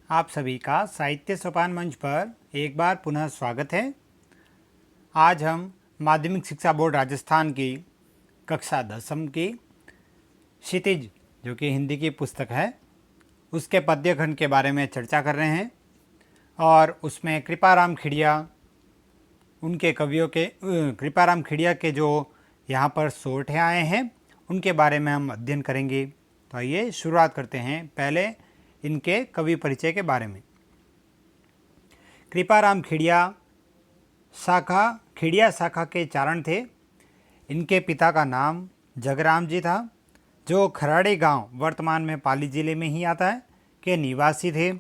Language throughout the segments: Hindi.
आप सभी का साहित्य सोपान मंच पर एक बार पुनः स्वागत है। आज हम माध्यमिक शिक्षा बोर्ड राजस्थान की कक्षा 10वीं की क्षितिज जो कि हिंदी की पुस्तक है उसके पद्यखंड के बारे में चर्चा कर रहे हैं और उसमें कृपाराम खिड़िया उनके कवियों के कृपाराम खिड़िया के जो यहाँ पर सोरठे आए हैं उनके बारे में हम अध्ययन करेंगे। तो आइए शुरुआत करते हैं पहले इनके कवि परिचय के बारे में। कृपाराम खिड़िया शाखा के चारण थे। इनके पिता का नाम जगराम जी था, जो खराड़े गांव वर्तमान में पाली जिले में ही आता है के निवासी थे।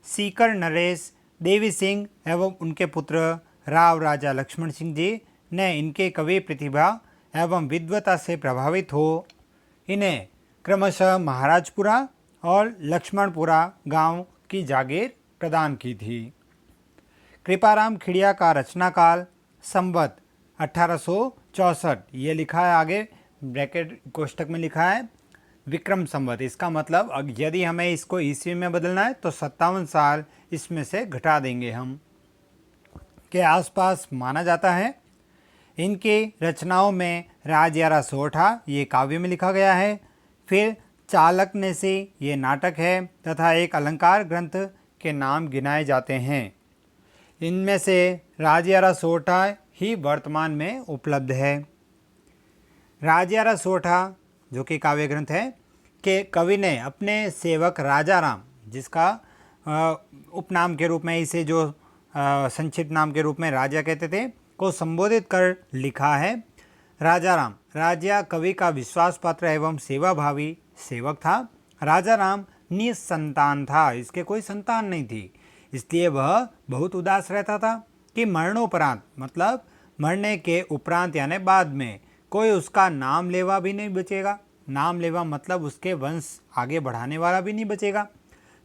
सीकर नरेश देवी सिंह एवं उनके पुत्र राव राजा लक्ष्मण सिंह जी ने इनके कवि प्रतिभा एवं विद्वता से प्रभावित हो इन्हें क्रमशः महाराजपुरा और लक्ष्मणपुरा गांव की जागीर प्रदान की थी। कृपाराम खिड़िया का रचना काल संवत 1864, ये लिखा है आगे ब्रैकेट कोष्टक में लिखा है विक्रम संवत। इसका मतलब यदि हमें इसको ईस्वी में बदलना है तो 57 साल इसमें से घटा देंगे हम के आसपास माना जाता है। इनकी रचनाओं में राजयारा सोरठा ये काव्य में लिखा गया है, फिर चालक ने से ये नाटक है तथा एक अलंकार ग्रंथ के नाम गिनाए जाते हैं। इनमें से राजयारा सोरठा ही वर्तमान में उपलब्ध है। राजयारा सोरठा जो कि काव्य ग्रंथ है के कवि ने अपने सेवक राजाराम, जिसका उपनाम के रूप में इसे जो संक्षिप्त नाम के रूप में राजा कहते थे, को संबोधित कर लिखा है। राजाराम राजा कवि का विश्वास पात्र एवं सेवाभावी सेवक था। राजाराम निसंतान था, इसके कोई संतान नहीं थी, इसलिए वह बहुत उदास रहता था कि मरणोपरांत मतलब मरने के उपरांत यानी बाद में कोई उसका नाम लेवा भी नहीं बचेगा। नाम लेवा मतलब उसके वंश आगे बढ़ाने वाला भी नहीं बचेगा।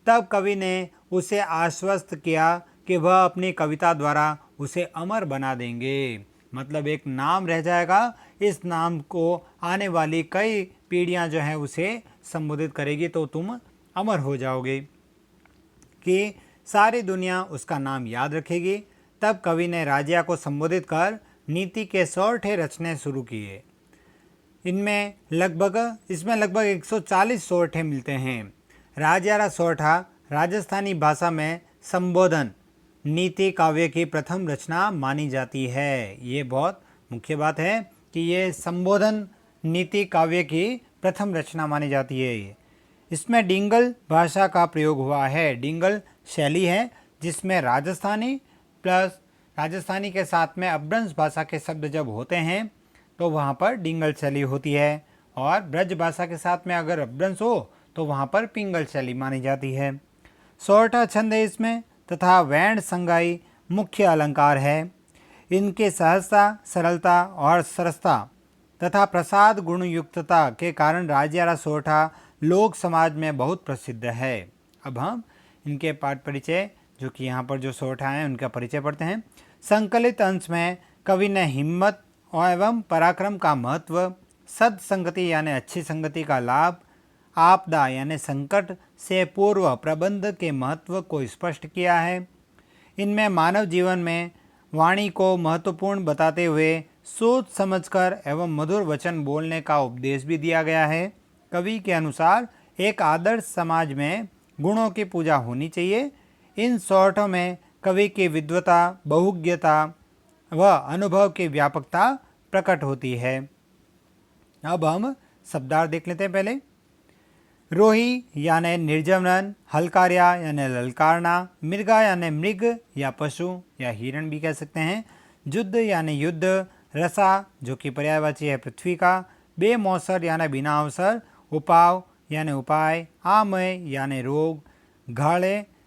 तब कवि ने उसे आश्वस्त किया कि वह अपनी कविता द्वारा उसे अमर बना देंगे, मतलब एक नाम रह जाएगा, इस नाम को आने वाली कई पीढ़ियां जो हैं उसे संबोधित करेगी तो तुम अमर हो जाओगे, कि सारी दुनिया उसका नाम याद रखेगी। तब कवि ने राजिया को संबोधित कर नीति के सोरठे रचने शुरू किए। इसमें लगभग 140 सोरठे मिलते हैं। राजयारा सोरठा राजस्थानी भाषा में संबोधन नीति काव्य की प्रथम रचना मानी जाती है। ये बहुत मुख्य बात है कि ये संबोधन नीति काव्य की प्रथम रचना मानी जाती है। इसमें डिंगल भाषा का प्रयोग हुआ है। डिंगल शैली है जिसमें राजस्थानी के साथ में अपभ्रंश भाषा के शब्द जब होते हैं तो वहाँ पर डिंगल शैली होती है, और ब्रज भाषा के साथ में अगर अपभ्रंश हो तो वहाँ पर पिंगल शैली मानी जाती है। सोरठा छंद है इसमें तथा वैण संगाई मुख्य अलंकार है। इनके सहजता, सरलता और सरसता तथा प्रसाद गुणयुक्तता के कारण राजयारा सोरठा लोक समाज में बहुत प्रसिद्ध है। अब हम इनके पाठ परिचय जो कि यहाँ पर जो सोरठा हैं उनका परिचय पढ़ते हैं। संकलित अंश में कवि ने हिम्मत एवं पराक्रम का महत्व, सदसंगति यानी अच्छी संगति का लाभ, आपदा यानी संकट से पूर्व प्रबंध के महत्व को स्पष्ट किया है। इनमें मानव जीवन में वाणी को महत्वपूर्ण बताते हुए सोच समझकर एवं मधुर वचन बोलने का उपदेश भी दिया गया है। कवि के अनुसार एक आदर्श समाज में गुणों की पूजा होनी चाहिए। इन सोरठों में कवि की विद्वता, बहुज्ञता व अनुभव की व्यापकता प्रकट होती है। अब हम शब्दार्थ देख लेते हैं पहले। रोही यानी निर्जमन, हलकार्या यानी ललकारना, मृगा यानी मृग या पशु या हिरण भी कह सकते हैं, युद्ध यानी युद्ध, रसा जो कि पर्यायवाची है पृथ्वी का, बेमौसर यानी बिना अवसर, उपाव यानी उपाय, आमय यानी रोग,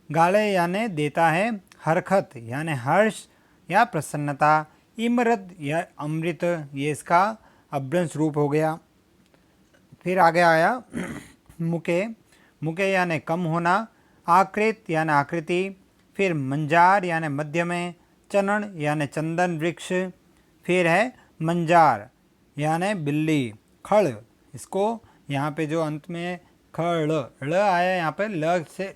गाले यानी देता है, हरखत यानी हर्ष या प्रसन्नता, इमरत या अमृत ये इसका अपभ्रंश रूप हो गया। फिर आगे आया मुके यानी कम होना, आकृत यानी आकृति, फिर मंजार यानी मध्य में, चनन यानी चंदन वृक्ष, फिर है मंजार यानी बिल्ली, खड़, इसको यहाँ पे जो अंत में खड़ ल आया, यहाँ पे ल से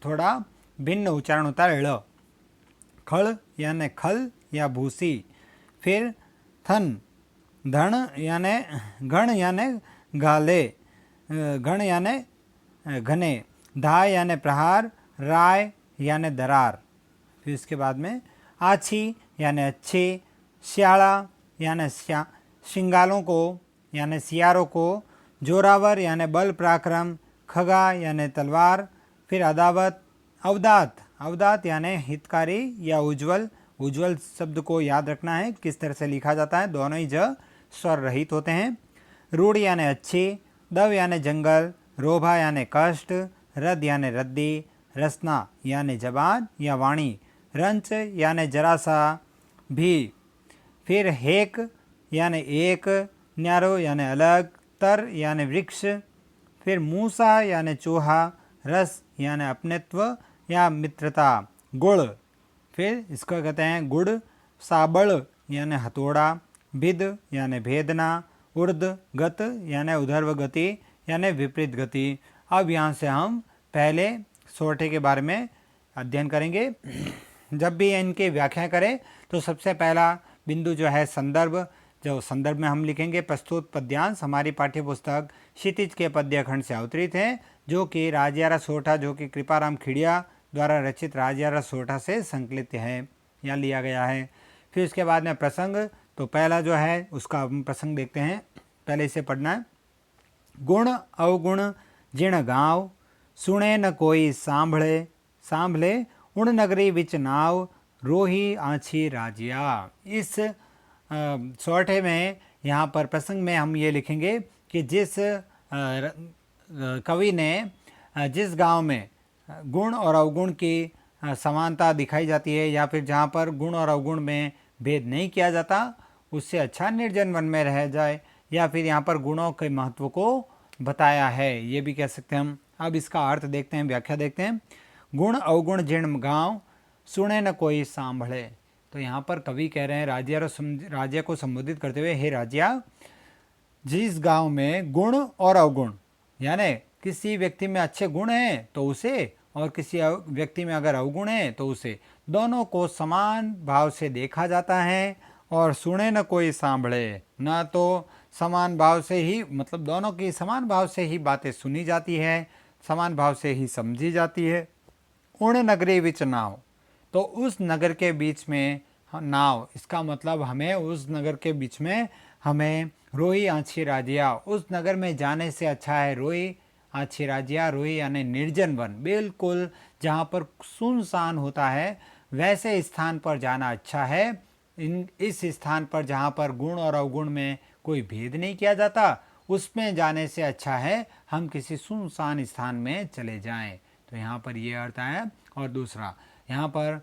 थोड़ा भिन्न उच्चारण होता है ळ। खड़ यानी खल या भूसी, फिर थन, धन यानी घण यानी गाले, घण यानी घने, धाय यानी प्रहार, राय यानी दरार। फिर इसके बाद में आछी यानी अच्छे, श्याला यानी शिंगालों को यानी सियारों को, जोरावर यानी बल पराक्रम, खगा यानी तलवार, फिर अदावत, अवदात, अवदात यानी हितकारी या उज्जवल। उज्जवल शब्द को याद रखना है किस तरह से लिखा जाता है, दोनों ही ज स्वर रहित होते हैं। रूढ़ यानी अच्छी, दव यानी जंगल, रोभा यानी कष्ट, रद यानी रद्दी, रसना यानी जबान या वाणी, रंच यानी जरा सा भी, फिर हेक यानी एक, न्यारो यानी अलग, तर यानी वृक्ष, फिर मूसा यानी चूहा, रस यानी अपनत्व या मित्रता, गुड़, फिर इसको कहते हैं गुड़, साबड़ यानी हथौड़ा, भिद यानी भेदना, उर्द गत यानी उधर्व गति यानी विपरीत गति। अब यहाँ से हम पहले सोरठे के बारे में अध्ययन करेंगे। जब भी इनकी व्याख्या करें तो सबसे पहला बिंदु जो है संदर्भ, जो संदर्भ में हम लिखेंगे प्रस्तुत पद्यांश हमारी पाठ्य पुस्तक क्षितिज के पद्य खंड से अवतरित है, जो कि राजयारा सोरठा, जो कि कृपाराम खिड़िया द्वारा रचित राजयारा सोरठा से संकलित है या लिया गया है। फिर उसके बाद में प्रसंग, तो पहला जो है उसका हम प्रसंग देखते हैं, पहले इसे पढ़ना है। गुण अवगुण जिण गाँव, सुने न कोई सांभळे, सांभले उण नगरी विच नाव, रोही आछी राजिया। इस सोरठे में यहाँ पर प्रसंग में हम ये लिखेंगे कि जिस कवि ने जिस गांव में गुण और अवगुण की समानता दिखाई जाती है, या फिर जहाँ पर गुण और अवगुण में भेद नहीं किया जाता, उससे अच्छा निर्जन वन में रह जाए, या फिर यहाँ पर गुणों के महत्व को बताया है, ये भी कह सकते हैं हम। अब इसका अर्थ देखते हैं, व्याख्या देखते हैं। गुण अवगुण जिण गाँव, सुने न कोई सांभळे। तो यहाँ पर कवि कह रहे हैं राज्य को संबोधित करते हुए, हे राज्या, जिस गांव में गुण और अवगुण यानी किसी व्यक्ति में अच्छे गुण हैं तो उसे, और किसी व्यक्ति में अगर अवगुण है तो उसे, दोनों को समान भाव से देखा जाता है। और सुने न कोई सांभळे, न तो समान भाव से ही, मतलब दोनों की समान भाव से ही बातें सुनी जाती है, समान भाव से ही समझी जाती है। उण नगरी विच नाव, तो उस नगर के बीच में नाव, इसका मतलब हमें उस नगर के बीच में हमें रोही आछी राजिया, उस नगर में जाने से अच्छा है रोही आछी राजिया। रोही यानी निर्जन वन, बिल्कुल जहाँ पर सुनसान होता है वैसे स्थान पर जाना अच्छा है। इस स्थान पर जहाँ पर गुण और अवगुण में कोई भेद नहीं किया जाता, उसमें जाने से अच्छा है हम किसी सुनसान स्थान में चले जाएं। तो यहाँ पर ये अर्थ है। और दूसरा, यहाँ पर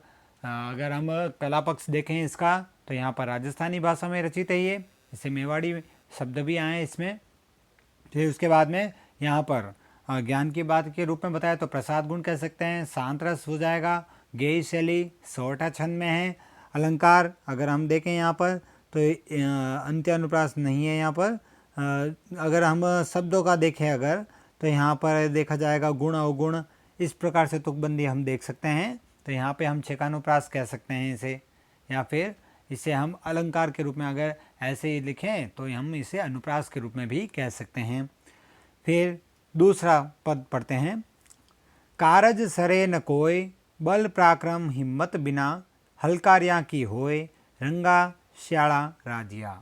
अगर हम कला पक्ष देखें इसका, तो यहाँ पर राजस्थानी भाषा में रचित है ये, इसे मेवाड़ी शब्द भी आए हैं इसमें। फिर उसके बाद में यहाँ पर ज्ञान की बात के रूप में बताया तो प्रसाद गुण कह सकते हैं, शांत रस हो जाएगा, गेय शैली, सोरठा छंद में है। अलंकार अगर हम देखें यहाँ पर तो अंत्य अनुप्रास नहीं है यहाँ पर। अगर हम शब्दों का देखें अगर, तो यहाँ पर देखा जाएगा गुण अवगुण, इस प्रकार से तुकबंदी हम देख सकते हैं। तो यहाँ पे हम छेकानुप्रास कह सकते हैं इसे, या फिर इसे हम अलंकार के रूप में अगर ऐसे ही लिखें तो हम इसे अनुप्रास के रूप में भी कह सकते हैं। फिर दूसरा पद पढ़ते हैं। कारज सरे न कोय, बल पराक्रम हिम्मत बिना, हलकारियाँ की होय, रंगा श्याला राजिया।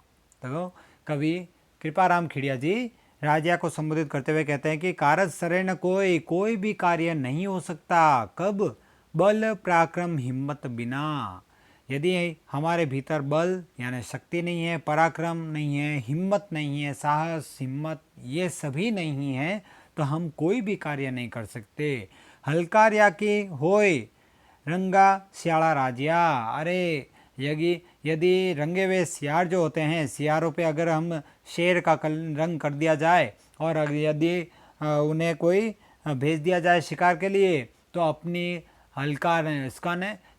तो कवि कृपाराम खिड़िया जी राजिया को संबोधित करते हुए कहते हैं कि कारज सरे न कोई, कोई भी कार्य नहीं हो सकता कब, बल पराक्रम हिम्मत बिना। यदि हमारे भीतर बल यानी शक्ति नहीं है, पराक्रम नहीं है, हिम्मत नहीं है, साहस हिम्मत ये सभी नहीं है, तो हम कोई भी कार्य नहीं कर सकते। हलकारिया की होय, रंगा श्याला राजिया। अरे यदि रंगे हुए सियार जो होते हैं, सियारों पे अगर हम शेर का रंग कर दिया जाए और यदि उन्हें कोई भेज दिया जाए शिकार के लिए, तो अपनी हलकार,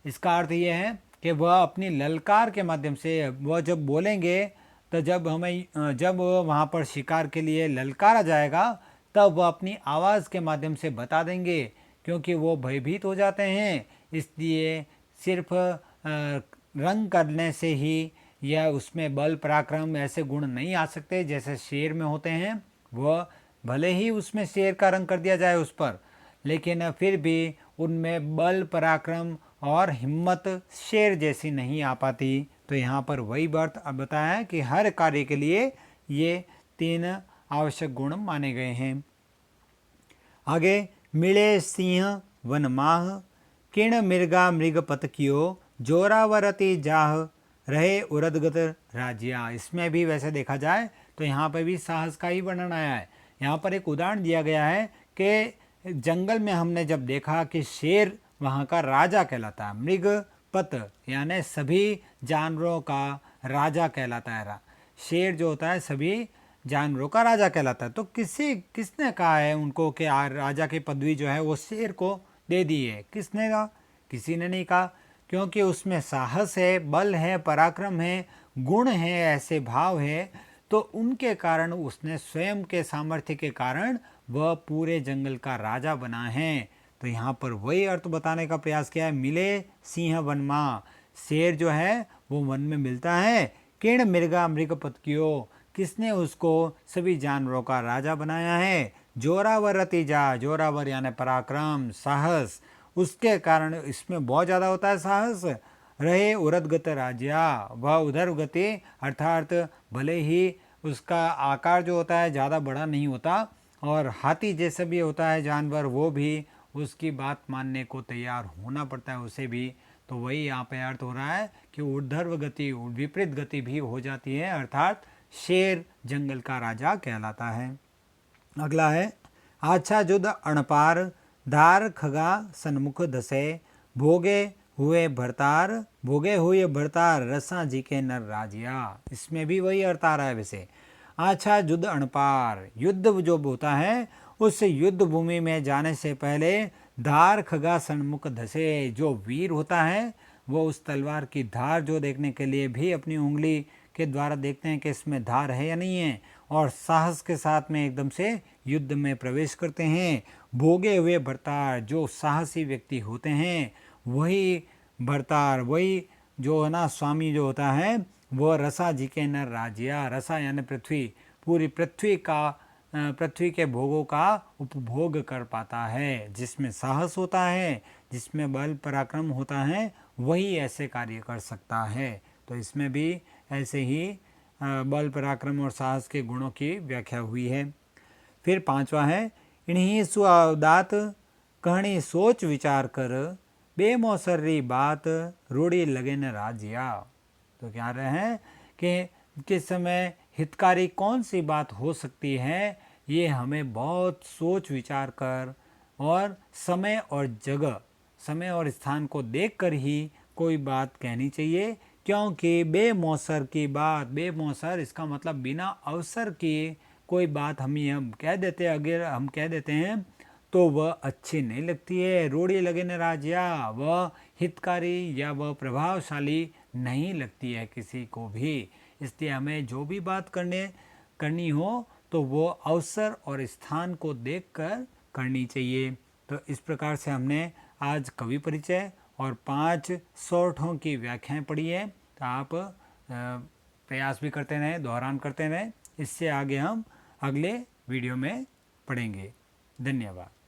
इसका अर्थ ये है कि वह अपनी ललकार के माध्यम से वह जब बोलेंगे, तो जब वहाँ पर शिकार के लिए ललकारा जाएगा, तब वह अपनी आवाज़ के माध्यम से बता देंगे, क्योंकि वो भयभीत हो जाते हैं। इसलिए सिर्फ रंग करने से ही या उसमें बल पराक्रम ऐसे गुण नहीं आ सकते जैसे शेर में होते हैं। वह भले ही उसमें शेर का रंग कर दिया जाए उस पर, लेकिन फिर भी उनमें बल पराक्रम और हिम्मत शेर जैसी नहीं आ पाती। तो यहाँ पर वही बात अब बताया है कि हर कार्य के लिए ये 3 आवश्यक गुण माने गए हैं। आगे, मिले सिंह वन माह, किण मिर्गा मृग पतकियो, जोरावरति जाह, रहे उरदगत राज्या। इसमें भी वैसे देखा जाए तो यहाँ पर भी साहस का ही वर्णन आया है। यहाँ पर एक उदाहरण दिया गया है कि जंगल में हमने जब देखा कि शेर वहाँ का राजा कहलाता है, मृग पत यानी सभी जानवरों का राजा कहलाता है। शेर जो होता है सभी जानवरों का राजा कहलाता है। तो किसने कहा है उनको कि राजा की पदवी जो है वो शेर को दे दी है? किसने कहा? किसी ने नहीं कहा, क्योंकि उसमें साहस है, बल है, पराक्रम है, गुण है, ऐसे भाव है। तो उनके कारण उसने स्वयं के सामर्थ्य के कारण वह पूरे जंगल का राजा बना है। तो यहाँ पर वही अर्थ बताने का प्रयास किया है। मिले सिंह वन माँ, शेर जो है वो वन में मिलता है। किण मृगा मृग पतकियो, किसने उसको सभी जानवरों का राजा बनाया है। जोरावर रतिजा, जोरावर यानी पराक्रम, साहस, उसके कारण इसमें बहुत ज़्यादा होता है साहस। रहे उरदगत राज्या, वह उधर गति अर्थात भले ही उसका आकार जो होता है ज़्यादा बड़ा नहीं होता और हाथी जैसे भी होता है जानवर, वो भी उसकी बात मानने को तैयार होना पड़ता है उसे भी। तो वही यहाँ पे अर्थ हो रहा है कि ऊर्ध्व गति, विपरीत गति भी हो जाती है, अर्थात शेर जंगल का राजा कहलाता है। अगला है, आच्छा जुद अणपार, धार खगा सन्मुख धसे, भोगे हुए भरतार रसा जी के नर राजिया। इसमें भी वही अर्थ आ रहा है वैसे। आच्छा युद्ध अणपार, युद्ध जो होता है उस युद्ध भूमि में जाने से पहले धार खगा सन्मुख धसे, जो वीर होता है वो उस तलवार की धार जो देखने के लिए भी अपनी उंगली के द्वारा देखते हैं कि इसमें धार है या नहीं है, और साहस के साथ में एकदम से युद्ध में प्रवेश करते हैं। भोगे हुए भरतार, जो साहसी व्यक्ति होते हैं वही भरतार, वही जो है ना स्वामी जो होता है वो रसा जी के नर राज्या, रसा यानी पृथ्वी, पूरी पृथ्वी के भोगों का उपभोग कर पाता है। जिसमें साहस होता है, जिसमें बल पराक्रम होता है, वही ऐसे कार्य कर सकता है। तो इसमें भी ऐसे ही बल पराक्रम और साहस के गुणों की व्याख्या हुई है। फिर 5वां है, इन्हीं सुअवदात कहनी सोच विचार कर, बेमौसरी बात रूढ़ी लगे न राज्या। तो क्या रहे हैं कि किस समय हितकारी कौन सी बात हो सकती है, ये हमें बहुत सोच विचार कर और समय और स्थान को देखकर ही कोई बात कहनी चाहिए। क्योंकि बेमौसर की बात, बेमौसर इसका मतलब बिना अवसर की कोई बात हम कह देते हैं, अगर हम कह देते हैं तो वह अच्छी नहीं लगती है। रूढ़ी लगे न राज्या, वह हितकारी या वह प्रभावशाली नहीं लगती है किसी को भी। इसलिए हमें जो भी बात करनी हो तो वो अवसर और स्थान को देखकर करनी चाहिए। तो इस प्रकार से हमने आज कवि परिचय और 5 सोठों की व्याख्याएं पढ़ी है। तो आप प्रयास भी करते रहें, दोहरान करते रहें। इससे आगे हम अगले वीडियो में पढ़ेंगे। धन्यवाद।